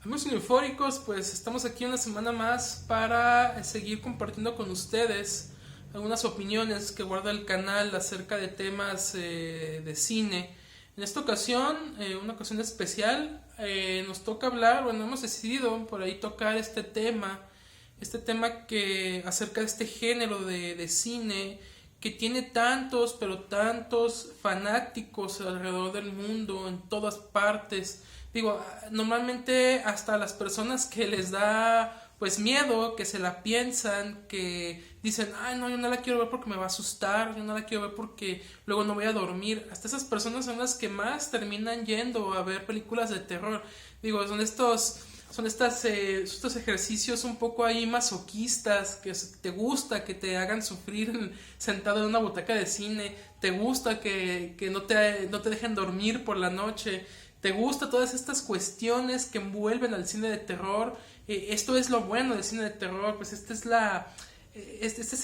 Amigos Eufóricos, pues estamos aquí una semana más para seguir compartiendo con ustedes algunas opiniones que guarda el canal acerca de temas de cine. En esta ocasión, una ocasión especial, nos toca hablar, bueno, hemos decidido por ahí tocar este tema que acerca de este género de cine que tiene tantos, pero tantos fanáticos alrededor del mundo, en todas partes. Digo, normalmente hasta las personas que les da pues miedo, que se la piensan, que dicen, ay no, yo no la quiero ver porque me va a asustar, yo no la quiero ver porque luego no voy a dormir. Hasta esas personas son las que más terminan yendo a ver películas de terror. Digo, estos ejercicios un poco ahí masoquistas, que te gusta que te hagan sufrir sentado en una butaca de cine, te gusta que no te dejen dormir por la noche, te gusta todas estas cuestiones que envuelven al cine de terror. Esto es lo bueno del cine de terror, pues este es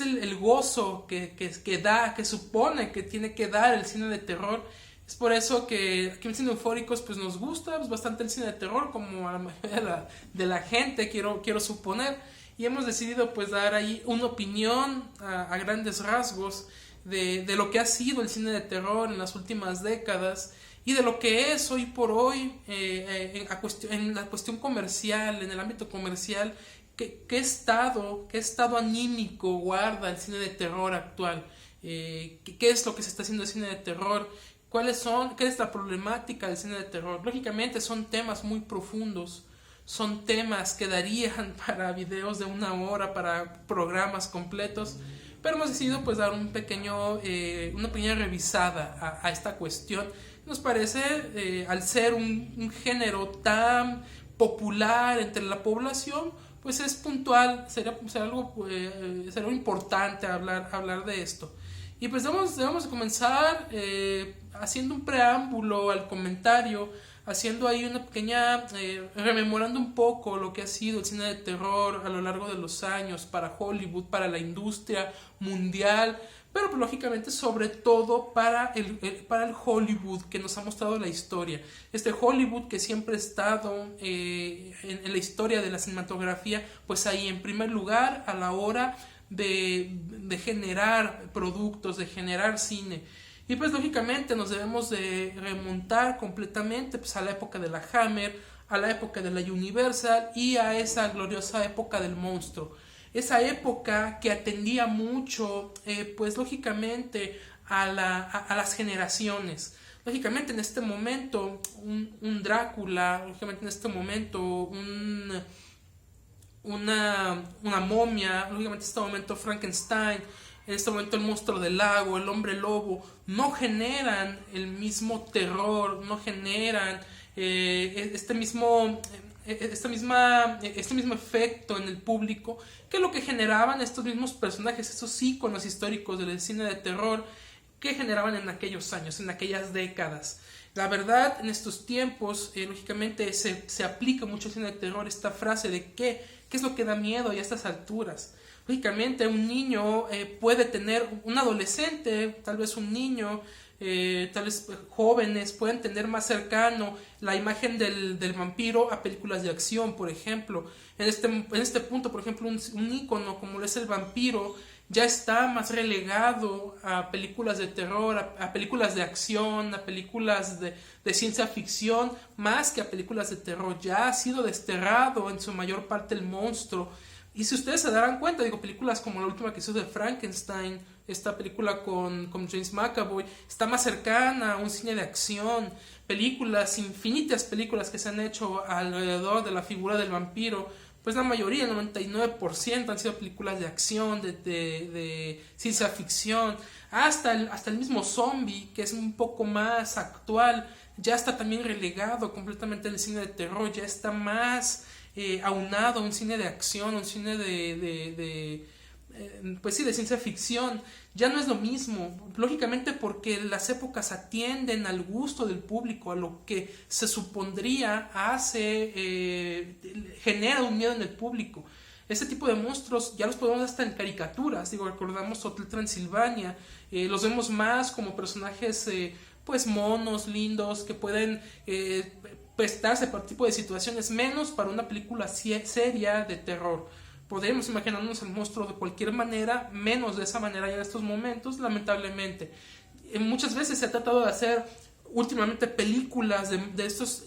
el gozo que supone que tiene que dar el cine de terror. Es por eso que aquí en Cine Eufóricos pues nos gusta pues, bastante el cine de terror, como a la mayoría de la gente, quiero suponer. Y hemos decidido pues dar ahí una opinión a grandes rasgos de lo que ha sido el cine de terror en las últimas décadas y de lo que es hoy por hoy en la cuestión comercial, en el ámbito comercial, qué estado anímico guarda el cine de terror actual, qué es lo que se está haciendo el cine de terror, qué es la problemática del cine de terror. Lógicamente son temas muy profundos, son temas que darían para videos de una hora, para programas completos, pero hemos decidido pues dar una pequeña revisada a esta cuestión. Nos parece, al ser un género tan popular entre la población, pues es puntual, sería algo importante hablar de esto. Y pues debemos comenzar haciendo un preámbulo al comentario, haciendo ahí una pequeña, rememorando un poco lo que ha sido el cine de terror a lo largo de los años para Hollywood, para la industria mundial, pero pues, lógicamente sobre todo para el Hollywood que nos ha mostrado la historia. Este Hollywood que siempre ha estado en la historia de la cinematografía, pues ahí en primer lugar a la hora de generar productos, de generar cine. Y pues lógicamente nos debemos de remontar completamente pues, a la época de la Hammer, a la época de la Universal y a esa gloriosa época del monstruo. Esa época que atendía mucho, pues lógicamente a las generaciones. Lógicamente en este momento un Drácula, lógicamente en este momento una momia, lógicamente en este momento Frankenstein, en este momento el monstruo del lago, el hombre lobo, no generan el mismo terror, no generan este mismo efecto en el público que lo que generaban estos mismos personajes, estos íconos históricos del cine de terror que generaban en aquellos años, en aquellas décadas. La verdad, en estos tiempos, lógicamente se aplica mucho al cine de terror esta frase de qué es lo que da miedo y a estas alturas. Lógicamente, un niño puede tener, un adolescente, tal vez un niño, tal vez jóvenes, pueden tener más cercano la imagen del vampiro a películas de acción, por ejemplo. En este punto, por ejemplo, un ícono como lo es el vampiro ya está más relegado a películas de terror, a películas de acción, a películas de ciencia ficción, más que a películas de terror. Ya ha sido desterrado en su mayor parte el monstruo. Y si ustedes se darán cuenta, digo, películas como la última que hizo de Frankenstein, esta película con James McAvoy, está más cercana a un cine de acción. Infinitas películas que se han hecho alrededor de la figura del vampiro, pues la mayoría, el 99% han sido películas de acción, de ciencia ficción, hasta el mismo zombie, que es un poco más actual, ya está también relegado completamente del cine de terror, ya está más aunado a un cine de acción, un cine pues sí, de ciencia ficción. Ya no es lo mismo, lógicamente porque las épocas atienden al gusto del público, a lo que se supondría genera un miedo en el público. Este tipo de monstruos ya los podemos ver hasta en caricaturas, digo, recordamos Hotel Transilvania, los vemos más como personajes pues monos, lindos, que pueden prestarse para tipo de situaciones, menos para una película seria de terror. Podemos imaginarnos el monstruo de cualquier manera, menos de esa manera ya en estos momentos, lamentablemente. Muchas veces se ha tratado de hacer últimamente películas de estos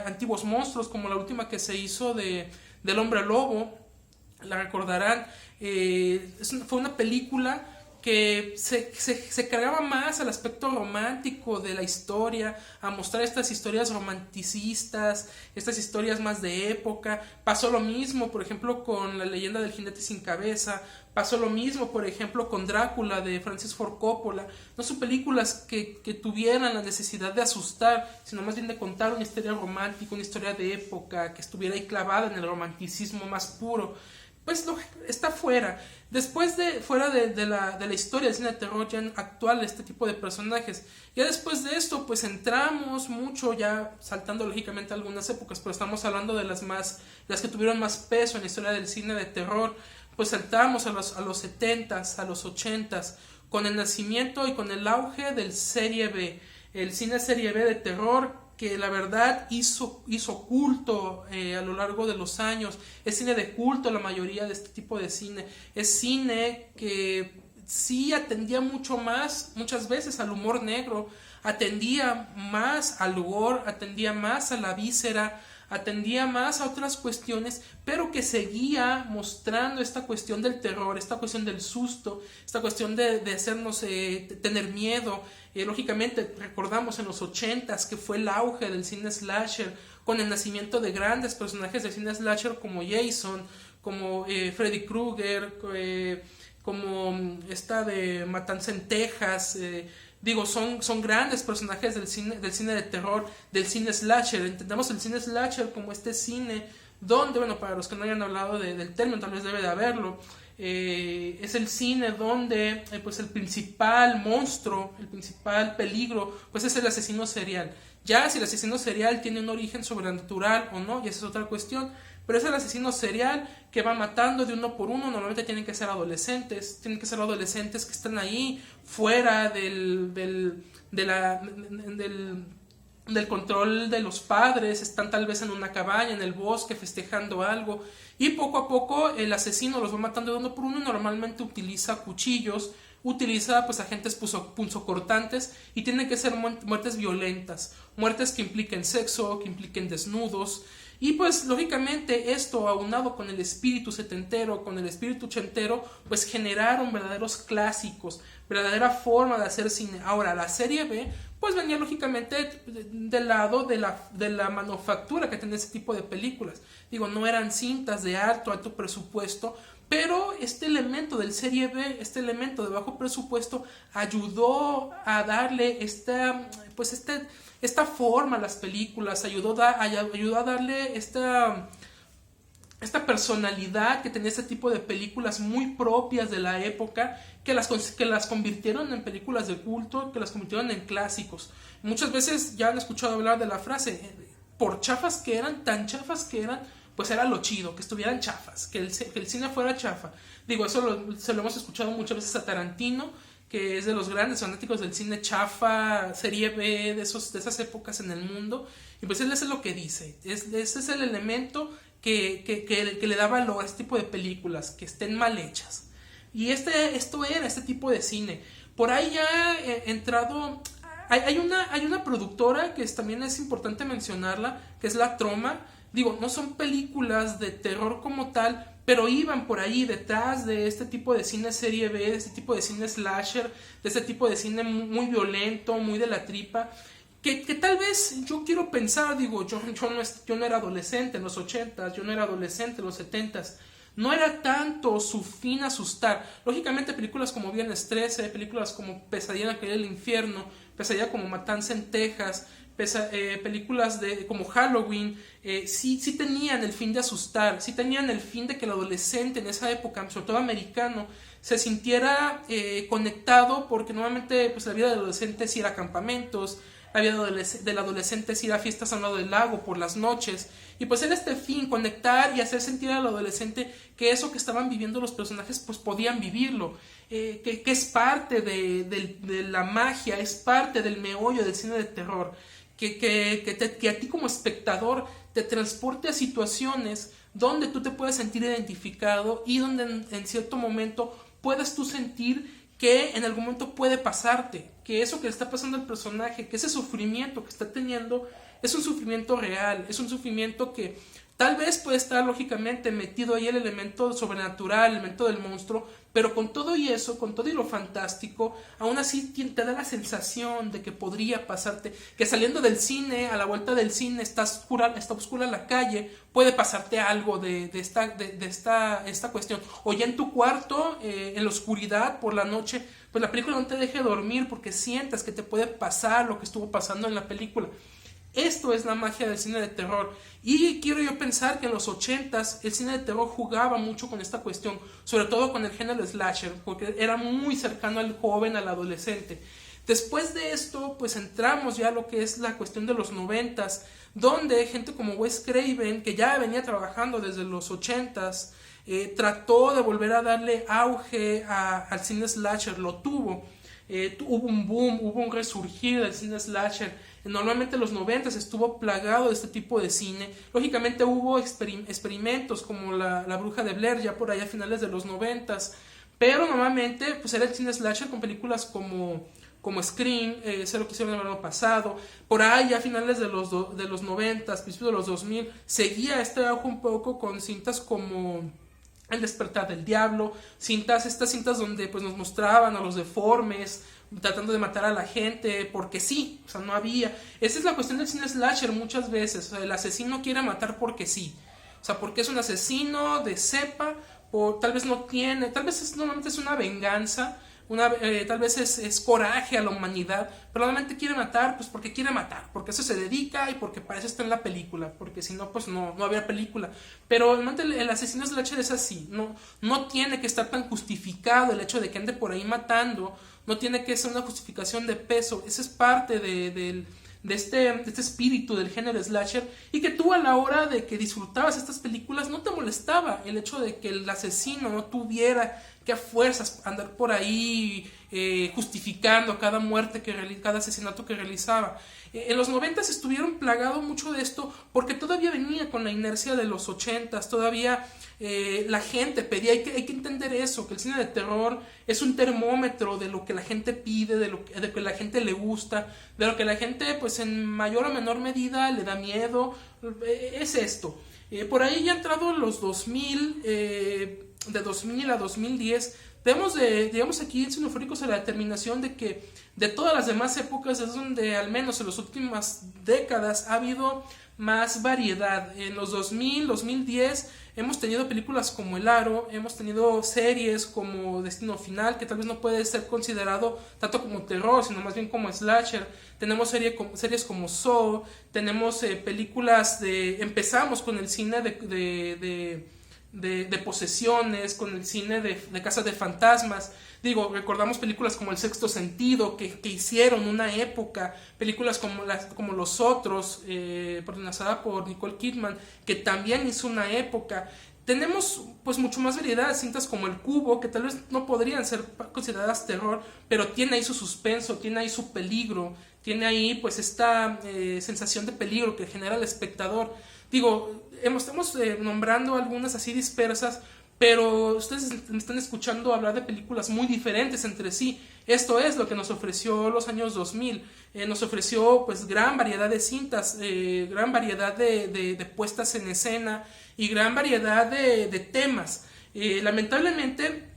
antiguos monstruos, como la última que se hizo del Hombre Lobo, la recordarán. Fue una película que se cargaba más al aspecto romántico de la historia, a mostrar estas historias romanticistas, estas historias más de época. Pasó lo mismo, por ejemplo, con La leyenda del jinete sin cabeza. Pasó lo mismo, por ejemplo, con Drácula de Francis Ford Coppola. No son películas que tuvieran la necesidad de asustar, sino más bien de contar una historia romántica, una historia de época, que estuviera ahí clavada en el romanticismo más puro. Pues está fuera. Fuera de la historia del cine de terror ya actual, este tipo de personajes. Ya después de esto, pues entramos mucho, ya saltando lógicamente algunas épocas, pero estamos hablando de las que tuvieron más peso en la historia del cine de terror. Pues saltamos a los 70s, a los 80s, con el nacimiento y con el auge del serie B. El cine serie B de terror, que la verdad hizo culto a lo largo de los años. Es cine de culto la mayoría de este tipo de cine. Es cine que sí atendía muchas veces al humor negro, atendía más al gore, atendía más a la víscera, atendía más a otras cuestiones, pero que seguía mostrando esta cuestión del terror, esta cuestión del susto, esta cuestión de hacernos tener miedo. Lógicamente recordamos en los 80s que fue el auge del cine slasher, con el nacimiento de grandes personajes del cine slasher como Jason, como Freddy Krueger, como esta de Matanza en Texas. Son grandes personajes del cine de terror, del cine slasher. Entendemos el cine slasher como este cine donde, bueno, para los que no hayan hablado del término, tal vez debe de haberlo, es el cine donde pues el principal monstruo, el principal peligro, pues es el asesino serial. Ya si el asesino serial tiene un origen sobrenatural o no, y esa es otra cuestión, pero es el asesino serial que va matando de uno por uno. Normalmente tienen que ser adolescentes que están ahí fuera del control de los padres, están tal vez en una cabaña, en el bosque, festejando algo, y poco a poco el asesino los va matando de uno por uno. Normalmente utiliza cuchillos, utiliza pues agentes punzocortantes, y tienen que ser muertes violentas, muertes que impliquen sexo, que impliquen desnudos. Y pues lógicamente esto, aunado con el espíritu setentero, con el espíritu ochentero, pues generaron verdaderos clásicos, verdadera forma de hacer cine. Ahora la serie B pues venía lógicamente del lado de la manufactura que tenía ese tipo de películas. No eran cintas de alto presupuesto, pero este elemento del serie B, este elemento de bajo presupuesto, ayudó a darle esta forma a las películas, ayudó a darle esta personalidad que tenía este tipo de películas muy propias de la época, que las convirtieron en películas de culto, que las convirtieron en clásicos. Muchas veces ya han escuchado hablar de la frase, por chafas que eran, tan chafas que eran, pues era lo chido, que estuvieran chafas, que el cine fuera chafa. Eso se lo hemos escuchado muchas veces a Tarantino, que es de los grandes fanáticos del cine chafa, serie B, de esas épocas en el mundo. Y pues él es lo que dice, ese es el elemento que le da valor a este tipo de películas, que estén mal hechas. Y esto era este tipo de cine. Por ahí ya entrado, hay una productora que también es importante mencionarla, que es La Troma. No son películas de terror como tal, pero iban por ahí detrás de este tipo de cine serie B, de este tipo de cine slasher, de este tipo de cine muy violento, muy de la tripa, que tal vez yo quiero pensar, yo no era adolescente en los 80s, yo no era adolescente en los 70s, no era tanto su fin asustar. Lógicamente películas como Viernes 13, películas como Pesadilla en el infierno, Pesadilla como Matanza en Texas, películas como Halloween, sí tenían el fin de asustar, sí tenían el fin de que el adolescente en esa época, sobre todo americano, se sintiera conectado, porque normalmente pues la vida del adolescente sí era campamentos, la vida del adolescente sí era fiestas al lado del lago por las noches, y pues era este fin, conectar y hacer sentir al adolescente que eso que estaban viviendo los personajes pues podían vivirlo, que es parte de la magia, es parte del meollo del cine de terror, que a ti como espectador te transporte a situaciones donde tú te puedas sentir identificado y donde en cierto momento puedas tú sentir que en algún momento puede pasarte, que eso que le está pasando al personaje, que ese sufrimiento que está teniendo es un sufrimiento real, es un sufrimiento que tal vez puede estar lógicamente metido ahí el elemento sobrenatural, el elemento del monstruo, pero con todo y eso, con todo y lo fantástico, aún así te da la sensación de que podría pasarte, que saliendo del cine, a la vuelta del cine, está oscura la calle, puede pasarte algo de esta cuestión. O ya en tu cuarto, en la oscuridad, por la noche, pues la película no te deje dormir porque sientas que te puede pasar lo que estuvo pasando en la película. Esto es la magia del cine de terror. Y quiero yo pensar que en los 80s el cine de terror jugaba mucho con esta cuestión, sobre todo con el género slasher, porque era muy cercano al joven, al adolescente. Después de esto, pues entramos ya a lo que es la cuestión de los 90s, donde gente como Wes Craven, que ya venía trabajando desde los 80s, trató de volver a darle auge al cine slasher, lo tuvo. Hubo un boom, hubo un resurgir del cine slasher. Normalmente los 90 estuvo plagado de este tipo de cine. Lógicamente hubo experimentos como la Bruja de Blair ya por allá a finales de los 90, pero normalmente pues era el cine slasher con películas como Scream, sé lo que hicieron el año pasado, por ahí a finales de los 90, principios de los 2000, seguía este auge un poco con cintas como El despertar del diablo, estas cintas donde pues nos mostraban a los deformes tratando de matar a la gente porque sí, o sea, no había. Esa es la cuestión del cine slasher muchas veces, o sea, el asesino quiere matar porque sí, o sea, porque es un asesino de cepa, tal vez no tiene, tal vez normalmente es una venganza, tal vez es coraje a la humanidad, pero normalmente quiere matar pues porque quiere matar, porque eso se dedica y porque para eso está en la película, porque si no pues no había película. Pero el asesino slasher es así, no tiene que estar tan justificado el hecho de que ande por ahí matando, no tiene que ser una justificación de peso. Esa es parte de este espíritu del género slasher, y que tú a la hora de que disfrutabas estas películas no te molestaba el hecho de que el asesino no tuviera que a fuerzas andar por ahí justificando cada muerte, cada asesinato que realizaba. En los 90 estuvieron plagados mucho de esto porque todavía venía con la inercia de los 80s, todavía la gente pedía, hay que entender eso, que el cine de terror es un termómetro de lo que la gente pide, de lo que la gente le gusta, de lo que la gente pues en mayor o menor medida le da miedo, es esto. Por ahí ya entrado en los 2000, de 2000 a 2010, digamos aquí en Cinefóricos a la determinación de que de todas las demás épocas es donde al menos en las últimas décadas ha habido más variedad. En los 2000, 2010 hemos tenido películas como El Aro, hemos tenido series como Destino Final, que tal vez no puede ser considerado tanto como terror, sino más bien como slasher. Tenemos series como Saw, tenemos películas empezamos con el cine de posesiones, con el cine de casas de fantasmas. Recordamos películas como El Sexto Sentido, que hicieron una época, películas como Los Otros, protagonizada por Nicole Kidman, que también hizo una época. Tenemos pues mucho más variedad, cintas como El Cubo, que tal vez no podrían ser consideradas terror, pero tiene ahí su suspenso, tiene ahí su peligro, tiene ahí pues esta sensación de peligro que genera el espectador. Estamos nombrando algunas así dispersas, pero ustedes me están escuchando hablar de películas muy diferentes entre sí. Esto es lo que nos ofreció los años 2000. Nos ofreció pues gran variedad de cintas, gran variedad de puestas en escena y gran variedad de temas. Lamentablemente,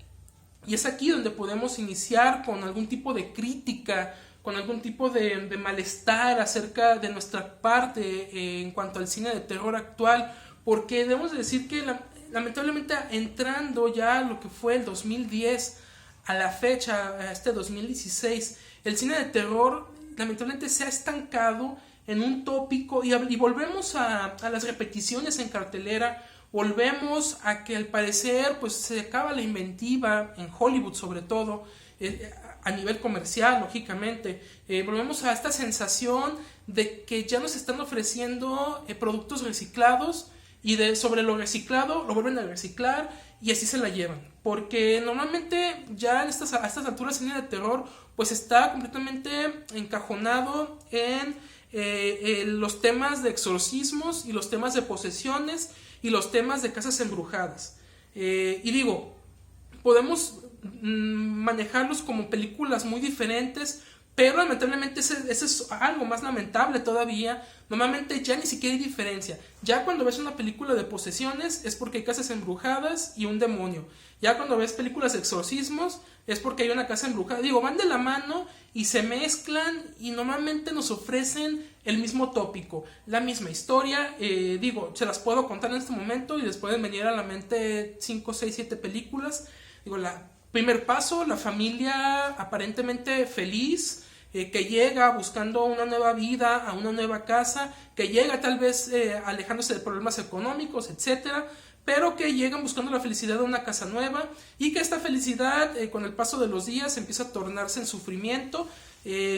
y es aquí donde podemos iniciar con algún tipo de crítica, con algún tipo de malestar acerca de nuestra parte en cuanto al cine de terror actual, porque debemos decir que lamentablemente entrando ya a lo que fue el 2010 a la fecha, a este 2016, el cine de terror lamentablemente se ha estancado en un tópico y volvemos a las repeticiones en cartelera, volvemos a que al parecer pues se acaba la inventiva en Hollywood sobre todo, a nivel comercial, lógicamente. Volvemos a esta sensación de que ya nos están ofreciendo productos reciclados y sobre lo reciclado lo vuelven a reciclar y así se la llevan. Porque normalmente ya a estas alturas el cine de terror pues está completamente encajonado en los temas de exorcismos y los temas de posesiones y los temas de casas embrujadas. Y digo, podemos manejarlos como películas muy diferentes, pero lamentablemente ese es algo más lamentable todavía. Normalmente ya ni siquiera hay diferencia. Ya cuando ves una película de posesiones es porque hay casas embrujadas y un demonio. Ya cuando ves películas de exorcismos es porque hay una casa embrujada. Digo, van de la mano y se mezclan y normalmente nos ofrecen el mismo tópico, la misma historia. Digo, se las puedo contar en este momento y les pueden venir a la mente 5, 6, 7 películas. Digo, primer paso, la familia aparentemente feliz, que llega buscando una nueva vida, a una nueva casa, que llega tal vez alejándose de problemas económicos, etcétera, pero que llegan buscando la felicidad de una casa nueva y que esta felicidad con el paso de los días empieza a tornarse en sufrimiento,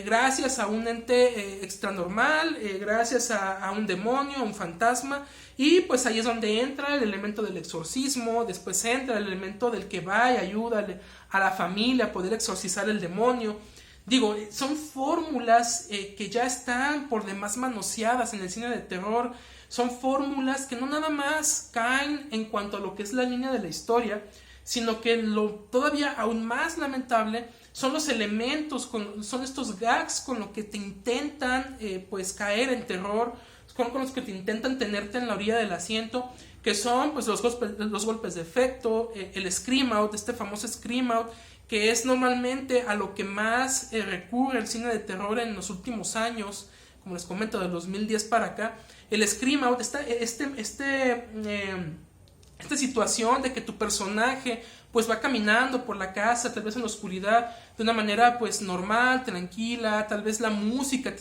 gracias a un ente extranormal, gracias a un demonio, a un fantasma. Y pues ahí es donde entra el elemento del exorcismo, después entra el elemento del que va y ayuda a la familia a poder exorcizar el demonio. Digo, son fórmulas que ya están por demás manoseadas en el cine de terror. Son fórmulas que no nada más caen en cuanto a lo que es la línea de la historia, sino que lo todavía aún más lamentable son los elementos, son estos gags con los que te intentan pues caer en terror, con los que te intentan tenerte en la orilla del asiento, que son pues los golpes de efecto, el scream out, este famoso scream out, que es normalmente a lo que más recurre el cine de terror en los últimos años, como les comento, de 2010 para acá. El scream out, esta situación de que tu personaje pues va caminando por la casa, tal vez en la oscuridad, de una manera pues normal, tranquila, tal vez la música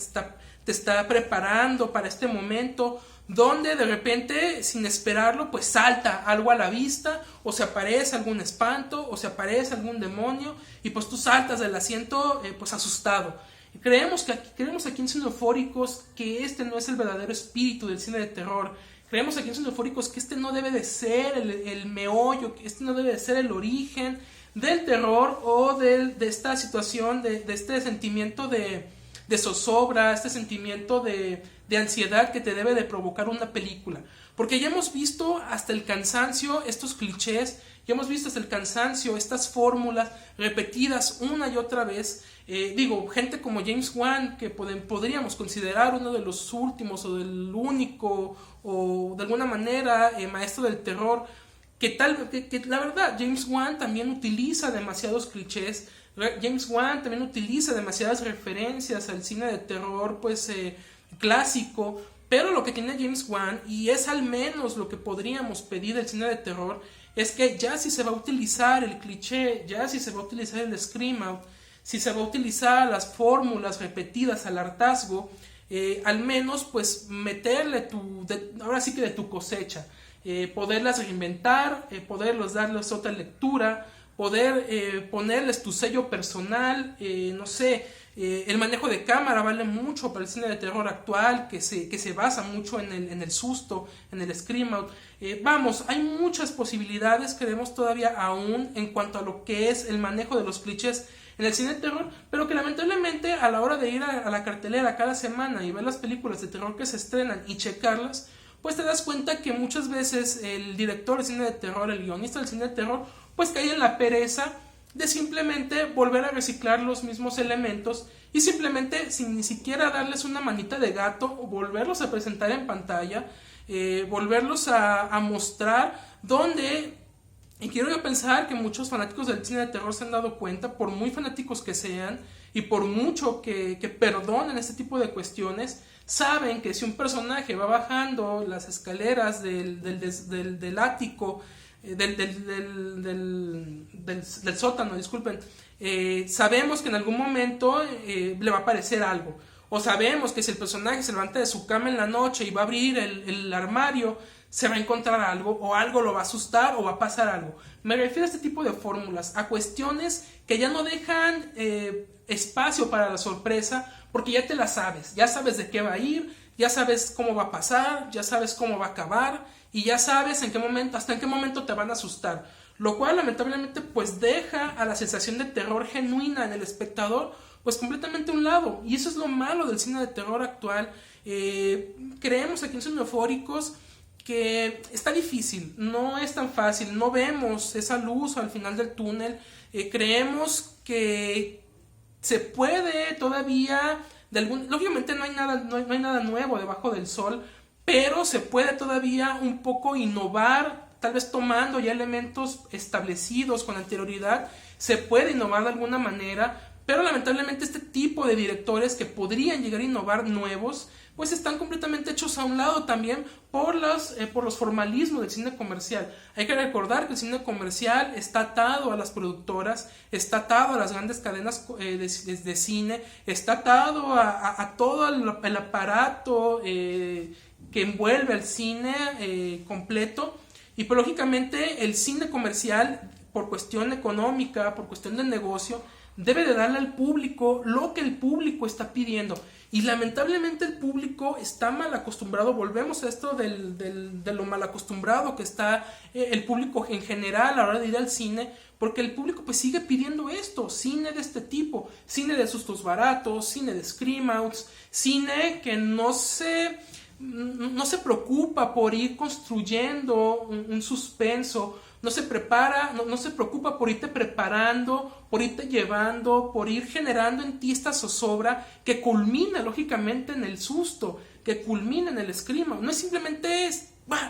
te está preparando para este momento, donde de repente, sin esperarlo, pues salta algo a la vista, o se aparece algún espanto, o se aparece algún demonio, y pues tú saltas del asiento pues asustado. Y creemos aquí en Cineufóricos que este no es el verdadero espíritu del cine de terror. Creemos aquí en Cineufóricos que este no debe de ser el meollo, que este no debe de ser el origen del terror o de esta situación, de este sentimiento de zozobra, este sentimiento de ansiedad que te debe de provocar una película. Porque ya hemos visto hasta el cansancio estos clichés, ya hemos visto hasta el cansancio estas fórmulas repetidas una y otra vez. Gente como James Wan, que podríamos considerar uno de los últimos o del único o de alguna manera maestro del terror, que la verdad James Wan también utiliza demasiados clichés. James Wan también utiliza demasiadas referencias al cine de terror pues clásico, pero lo que tiene James Wan, y es al menos lo que podríamos pedir del cine de terror, es que ya si se va a utilizar el cliché, ya si se va a utilizar el scream out, si se va a utilizar las fórmulas repetidas al hartazgo, al menos pues meterle ahora sí que de tu cosecha, poderlas reinventar, poderlos darles otra lectura, poder ponerles tu sello personal, no sé, el manejo de cámara vale mucho para el cine de terror actual, que se basa mucho en el susto, en el scream out. Hay muchas posibilidades que vemos todavía aún en cuanto a lo que es el manejo de los clichés en el cine de terror, pero que lamentablemente a la hora de ir a la cartelera cada semana y ver las películas de terror que se estrenan y checarlas, pues te das cuenta que muchas veces el director del cine de terror, el guionista del cine de terror, pues cae en la pereza de simplemente volver a reciclar los mismos elementos y simplemente sin ni siquiera darles una manita de gato, volverlos a presentar en pantalla, volverlos a mostrar donde, y quiero yo pensar que muchos fanáticos del cine de terror se han dado cuenta, por muy fanáticos que sean y por mucho que perdonen este tipo de cuestiones, saben que si un personaje va bajando las escaleras del ático, del sótano, disculpen, sabemos que en algún momento le va a aparecer algo, o sabemos que si el personaje se levanta de su cama en la noche y va a abrir el armario, se va a encontrar algo, o algo lo va a asustar, o va a pasar algo. Me refiero a este tipo de fórmulas, a cuestiones que ya no dejan espacio para la sorpresa, porque ya te la sabes, ya sabes de qué va a ir, ya sabes cómo va a pasar, ya sabes cómo va a acabar, y ya sabes hasta en qué momento te van a asustar, lo cual lamentablemente pues deja a la sensación de terror genuina en el espectador, pues completamente a un lado. Y eso es lo malo del cine de terror actual. Creemos aquí en Cineufóricos que está difícil, no es tan fácil, no vemos esa luz al final del túnel. Creemos que se puede todavía, lógicamente no hay nada nuevo debajo del sol, pero se puede todavía un poco innovar, tal vez tomando ya elementos establecidos con anterioridad, se puede innovar de alguna manera, pero lamentablemente este tipo de directores que podrían llegar a innovar nuevos, pues están completamente hechos a un lado también por los formalismos del cine comercial. Hay que recordar que el cine comercial está atado a las productoras, está atado a las grandes cadenas de cine, está atado a todo el aparato que envuelve al cine completo, y pues lógicamente el cine comercial, por cuestión económica, por cuestión de negocio, debe de darle al público lo que el público está pidiendo. Y lamentablemente el público está mal acostumbrado. Volvemos a esto de lo mal acostumbrado que está el público en general a la hora de ir al cine, porque el público pues sigue pidiendo esto, cine de este tipo, cine de sustos baratos, cine de scream-outs, cine que no se preocupa por ir construyendo un suspenso, no se preocupa por irte preparando, por irte llevando, por ir generando en ti esta zozobra que culmina lógicamente en el susto, que culmina en el scream. No es simplemente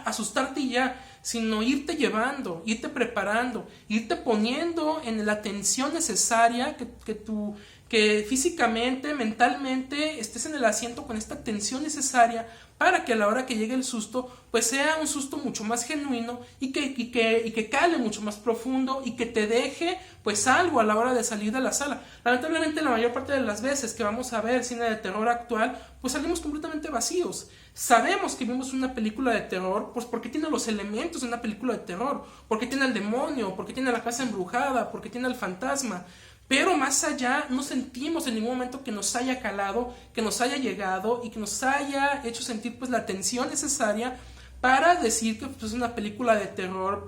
asustarte y ya, sino irte llevando, irte preparando, irte poniendo en la atención necesaria que físicamente, mentalmente estés en el asiento con esta tensión necesaria para que a la hora que llegue el susto, pues sea un susto mucho más genuino y que cale mucho más profundo y que te deje pues algo a la hora de salir de la sala. Lamentablemente la mayor parte de las veces que vamos a ver cine de terror actual, pues salimos completamente vacíos. Sabemos que vimos una película de terror pues porque tiene los elementos de una película de terror, porque tiene al demonio, porque tiene la casa embrujada, porque tiene al fantasma. Pero más allá no sentimos en ningún momento que nos haya calado, que nos haya llegado y que nos haya hecho sentir pues la tensión necesaria para decir que pues, es una película de terror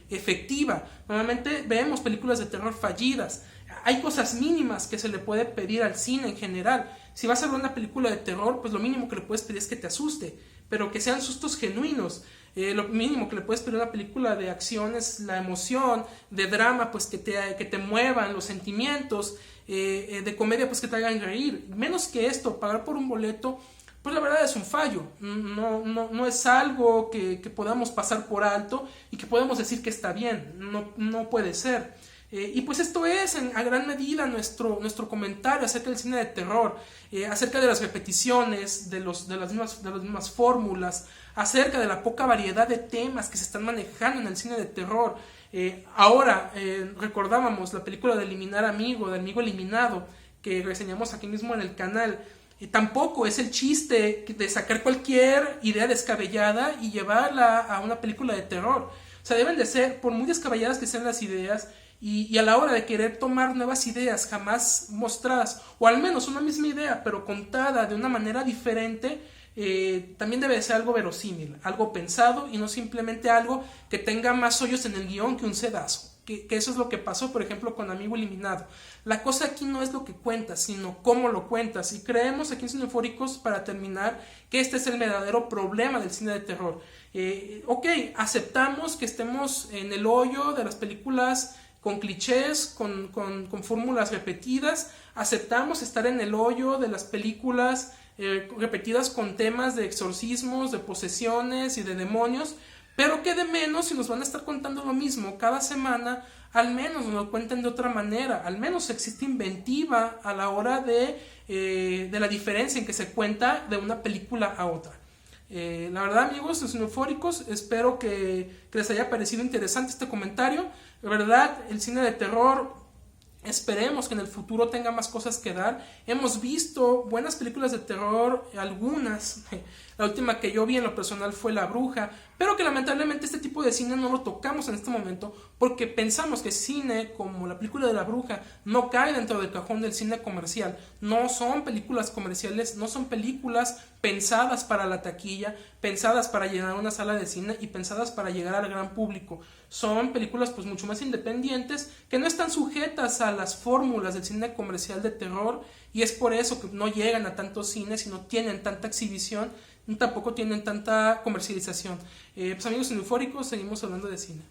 efectiva. Normalmente vemos películas de terror fallidas. Hay cosas mínimas que se le puede pedir al cine en general. Si vas a ver una película de terror, pues lo mínimo que le puedes pedir es que te asuste, pero que sean sustos genuinos. Lo mínimo que le puedes pedir a una película de acción es la emoción, de drama pues que te muevan los sentimientos, de comedia pues que te hagan reír. Menos que esto, pagar por un boleto, pues la verdad es un fallo. No es algo que podamos pasar por alto y que podamos decir que está bien. No puede ser. Y pues esto es a gran medida nuestro comentario acerca del cine de terror, acerca de las repeticiones, de las mismas fórmulas, acerca de la poca variedad de temas que se están manejando en el cine de terror. Ahora recordábamos la película de Eliminar Amigo, de Amigo Eliminado, que reseñamos aquí mismo en el canal. Tampoco es el chiste de sacar cualquier idea descabellada y llevarla a una película de terror. O sea, deben de ser, por muy descabelladas que sean las ideas, y a la hora de querer tomar nuevas ideas jamás mostradas, o al menos una misma idea pero contada de una manera diferente, también debe de ser algo verosímil, algo pensado y no simplemente algo que tenga más hoyos en el guión que un sedazo. Que eso es lo que pasó, por ejemplo, con Amigo Eliminado. La cosa aquí no es lo que cuentas, sino cómo lo cuentas. Y creemos aquí en Cineufóricos, para terminar, que este es el verdadero problema del cine de terror. Ok, aceptamos que estemos en el hoyo de las películas con clichés, con fórmulas repetidas. Aceptamos estar en el hoyo de las películas repetidas con temas de exorcismos, de posesiones y de demonios. Pero qué de menos si nos van a estar contando lo mismo cada semana, al menos nos lo cuenten de otra manera, al menos existe inventiva a la hora de la diferencia en que se cuenta de una película a otra. La verdad, amigos cineufóricos, espero que les haya parecido interesante este comentario. La verdad, el cine de terror, esperemos que en el futuro tenga más cosas que dar. Hemos visto buenas películas de terror, algunas. La última que yo vi en lo personal fue La Bruja, pero que lamentablemente este tipo de cine no lo tocamos en este momento porque pensamos que cine como la película de La Bruja no cae dentro del cajón del cine comercial. No son películas comerciales, no son películas pensadas para la taquilla, pensadas para llenar una sala de cine y pensadas para llegar al gran público. Son películas pues mucho más independientes, que no están sujetas a las fórmulas del cine comercial de terror, y es por eso que no llegan a tantos cines y no tienen tanta exhibición, ni tampoco tienen tanta comercialización. Pues amigos cineufóricos, seguimos hablando de cine.